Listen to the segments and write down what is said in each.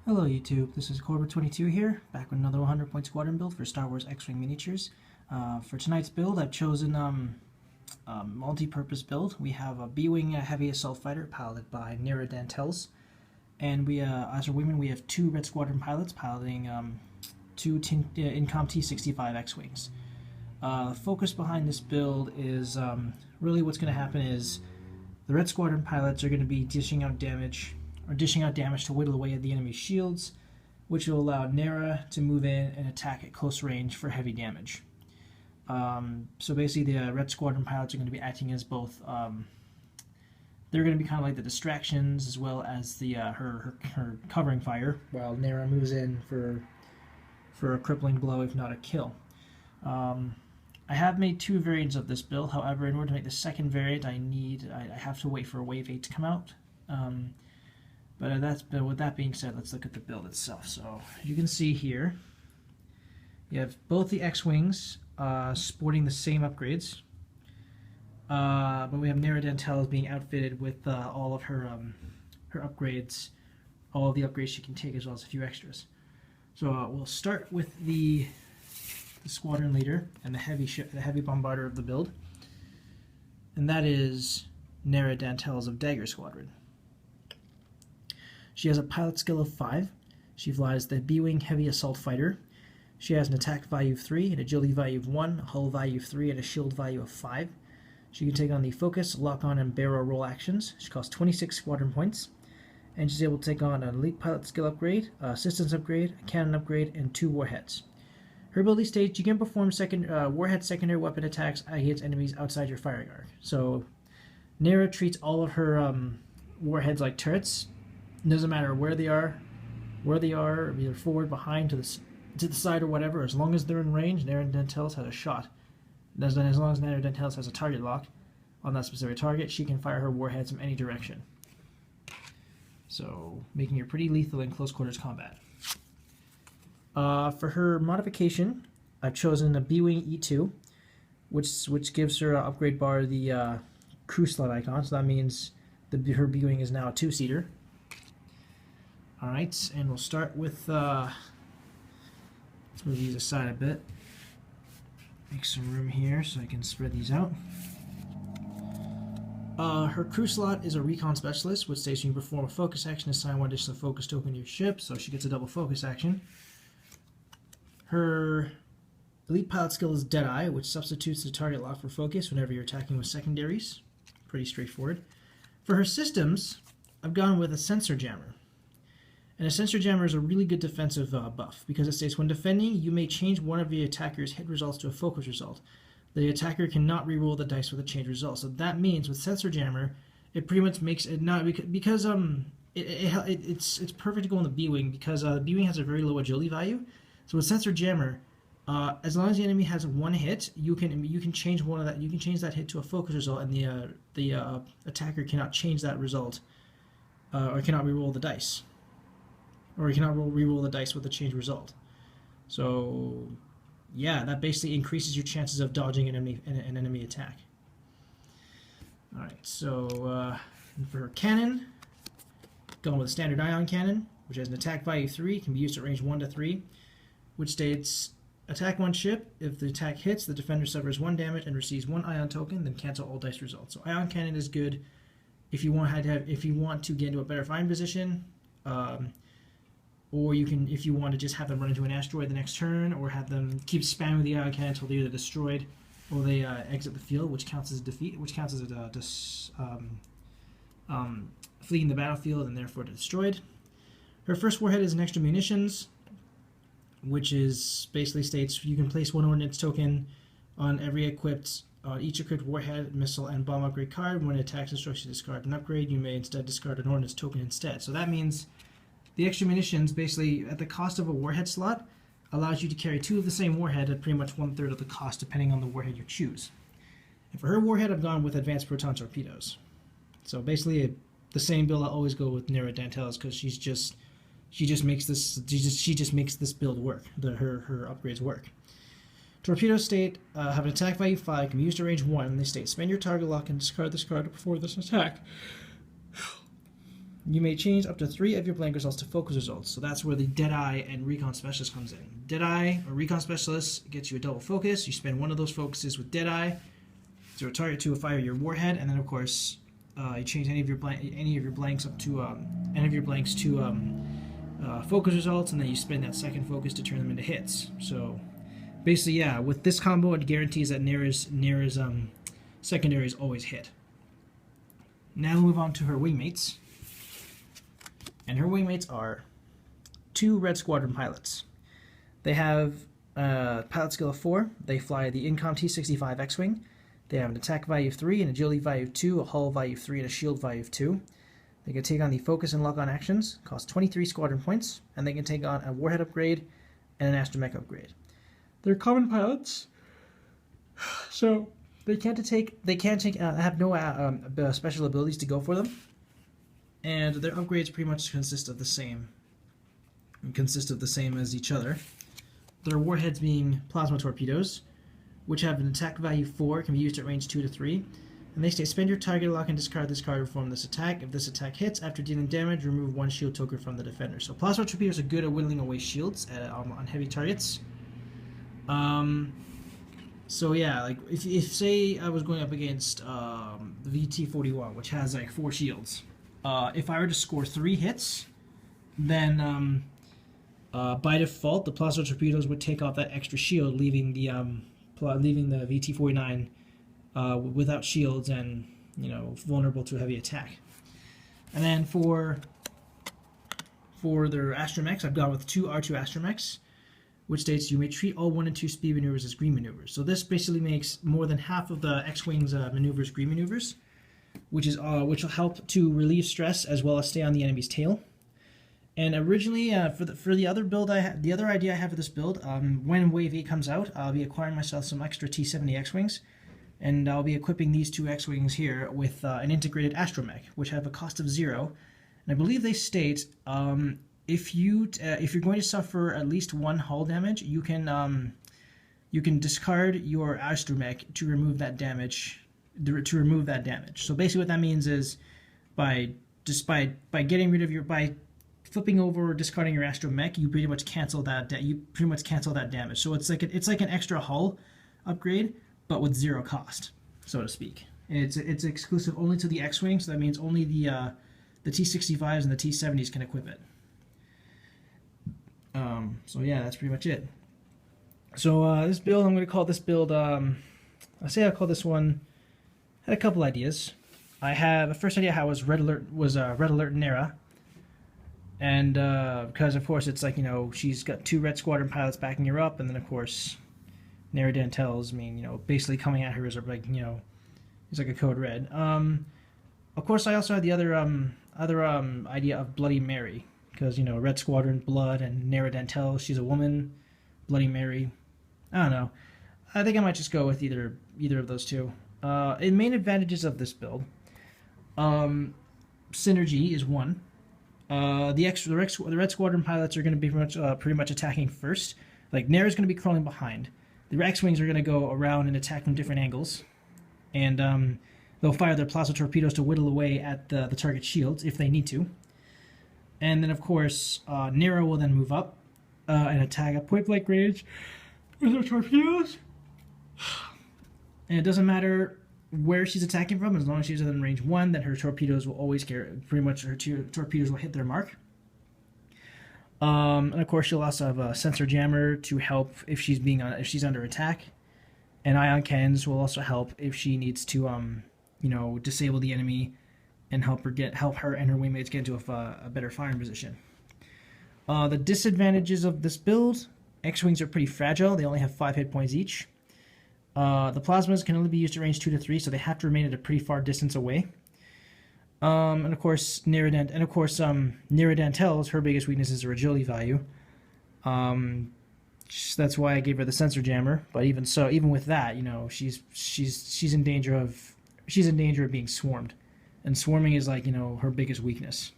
Hello YouTube, this is Corbett22 here, back with another 100-point squadron build for Star Wars X-Wing miniatures. For tonight's build, I've chosen a multi-purpose build. We have a B-Wing heavy assault fighter piloted by Nera Dantels, and we, as our wingmen, we have two Red Squadron pilots piloting two Incom T-65 X-Wings. The focus behind this build is really what's going to happen is the Red Squadron pilots are going to be dishing out damage to whittle away at the enemy's shields, which will allow Nera to move in and attack at close range for heavy damage. So basically the Red Squadron pilots are going to be acting as both, they're going to be kind of like the distractions as well as the her covering fire, while Nera moves in for a crippling blow, if not a kill. I have made two variants of this build. However, in order to make the second variant, I have to wait for Wave 8 to come out. But with that being said, let's look at the build itself. So you can see here, you have both the X-Wings sporting the same upgrades, but we have Nera Dantels being outfitted with all of her upgrades, all of the upgrades she can take, as well as a few extras. So we'll start with the squadron leader and the heavy bombarder of the build, and that is Nera Dantels of Dagger Squadron. She has a pilot skill of 5. She flies the B-Wing Heavy Assault Fighter. She has an attack value of 3, an agility value of 1, a hull value of 3, and a shield value of 5. She can take on the focus, lock-on, and barrel roll actions. She costs 26 squadron points. And she's able to take on an elite pilot skill upgrade, a assistance upgrade, a cannon upgrade, and 2 warheads. Her ability states you can perform warhead secondary weapon attacks against enemies outside your firing arc. So Nera treats all of her warheads like turrets. It doesn't matter where they are, either forward, behind, to the side, or whatever. As long as they're in range, Nera Dantels has a shot. As long as Nera Dantels has a target lock on that specific target, she can fire her warheads from any direction. So, making her pretty lethal in close quarters combat. For her modification, I've chosen a B-Wing E2, which gives her upgrade bar the crew slot icon. So that means her B-Wing is now a 2-seater. Alright, and we'll start with, let's move these aside a bit. Make some room here so I can spread these out. Her crew slot is a Recon Specialist, which states when you perform a focus action, assign 1 additional focus token to your ship, so she gets a double focus action. Her elite pilot skill is Deadeye, which substitutes the target lock for focus whenever you're attacking with secondaries. Pretty straightforward. For her systems, I've gone with a sensor jammer. And a sensor jammer is a really good defensive buff, because it states when defending, you may change one of the attacker's hit results to a focus result. The attacker cannot reroll the dice with a changed result. So that means with sensor jammer, it pretty much makes it not because it's perfect to go on the B-Wing, because the B-Wing has a very low agility value. So with sensor jammer, as long as the enemy has 1 hit, you can change one of that. You can change that hit to a focus result, and the attacker cannot change that result, or cannot reroll the dice. Or you cannot reroll the dice with a changed result. So, yeah, that basically increases your chances of dodging an enemy attack. Alright, so for her cannon, going with a standard ion cannon, which has an attack value of 3, can be used at range 1 to 3, which states, attack one ship. If the attack hits, the defender suffers 1 damage and receives 1 ion token, then cancel all dice results. So ion cannon is good if you want to get into a better firing position. Or you can, if you want to just have them run into an asteroid the next turn, or have them keep spamming the ion cannon until they're either destroyed or they exit the field, which counts as a defeat, which counts as fleeing the battlefield and therefore destroyed. Her first warhead is an extra munitions, which is basically states you can place 1 ordnance token on each equipped warhead, missile, and bomb upgrade card. When it attacks instructions discard an upgrade, you may instead discard an ordnance token instead. So that means the extra munitions, basically at the cost of a warhead slot, allows you to carry 2 of the same warhead at pretty much 1/3 of the cost, depending on the warhead you choose. And for her warhead, I've gone with advanced Proton Torpedoes. So basically, the same build I always go with Nera Dantels, because she just makes this build work. Her upgrades work. Torpedoes state have an attack value 5, can be used at range 1, and they state spend your target lock and discard this card before this attack. You may change up to 3 of your blank results to focus results. So that's where the Deadeye and Recon Specialist comes in. Deadeye or Recon Specialist gets you a double focus. You spend one of those focuses with Deadeye to a target to fire your warhead, and then of course you change any of your blanks up to focus results, and then you spend that second focus to turn them into hits. So basically, yeah, with this combo, it guarantees that Nera's secondaries always hit. Now we'll move on to her wingmates. And her wingmates are 2 Red Squadron pilots. They have a pilot skill of 4. They fly the Incom T-65 X-Wing. They have an attack value of 3, an agility value of 2, a hull value of 3, and a shield value of 2. They can take on the focus and lock-on actions, cost 23 squadron points, and they can take on a warhead upgrade and an Astromech upgrade. They're common pilots, so have no special abilities to go for them, and their upgrades pretty much consist of the same as each other. Their warheads being plasma torpedoes, which have an attack value 4, can be used at range 2 to 3. And they say, spend your target lock and discard this card to perform this attack. If this attack hits, after dealing damage, remove 1 shield token from the defender. So plasma torpedoes are good at whittling away shields on heavy targets. So yeah, like if say I was going up against the VT-41, which has like 4 shields, if I were to score 3 hits, then by default the plasma torpedoes would take off that extra shield, leaving the VT-49 without shields and vulnerable to a heavy attack. And then for their Astromechs, I've gone with 2 R2 Astromechs, which states you may treat all 1 and 2 speed maneuvers as green maneuvers. So this basically makes more than half of the X-Wing's maneuvers green maneuvers, which will help to relieve stress as well as stay on the enemy's tail. And originally, for the other build the other idea I have for this build, when Wave 8 comes out, I'll be acquiring myself some extra T-70 X-Wings, and I'll be equipping these 2 X-Wings here with an integrated Astromech, which have a cost of 0. And I believe they state if you're going to suffer at least 1 hull damage, you can discard your Astromech to remove that damage. So basically, what that means is by flipping over or discarding your Astromech, you pretty much cancel that damage. So it's like an extra hull upgrade, but with 0 cost, so to speak. It's exclusive only to the X-Wing, so that means only the T-65s and the T-70s can equip it. So yeah, that's pretty much it. So this build, I'm going to call this build, I'll call this one, I had a couple ideas. The first idea I had was Red Alert Nera. And because of course it's like, she's got 2 Red Squadron pilots backing her up, and then of course Nera Dantels, basically coming at her as like, it's like a code red. Of course I also had the other idea of Bloody Mary, because Red Squadron, blood, and Nera Dantels, she's a woman. Bloody Mary, I don't know. I think I might just go with either of those 2. In main advantages of this build, synergy is 1. The Red Squadron pilots are going to be pretty much attacking first. Like, Nera's going to be crawling behind. The X-Wings are going to go around and attack from different angles. And they'll fire their plasma torpedoes to whittle away at the target shields if they need to. And then, of course, Nera will then move up and attack at point-blank range with her torpedoes. And it doesn't matter where she's attacking from, as long as she's within range 1, then her torpedoes will always torpedoes will hit their mark. And of course, she'll also have a sensor jammer to help if she's under attack, and ion cannons will also help if she needs to disable the enemy and help her and her wingmates get into a better firing position. The disadvantages of this build: X-Wings are pretty fragile. They only have 5 hit points each. The plasmas can only be used at range 2 to 3, so they have to remain at a pretty far distance away. And of course, Nera Dantels, her biggest weakness is her agility value. That's why I gave her the sensor jammer. But even so, even with that, she's in danger of being swarmed, and swarming is like her biggest weakness.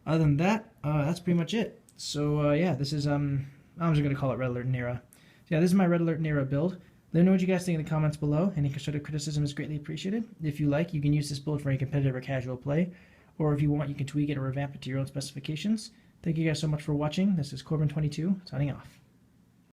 Other than that, that's pretty much it. So yeah, this is I'm just gonna call it Red Alert Nera. So yeah, this is my Red Alert Nera build. Let me know what you guys think in the comments below. Any constructive criticism is greatly appreciated. If you like, you can use this build for any competitive or casual play, or if you want, you can tweak it or revamp it to your own specifications. Thank you guys so much for watching. This is Corbin22, signing off.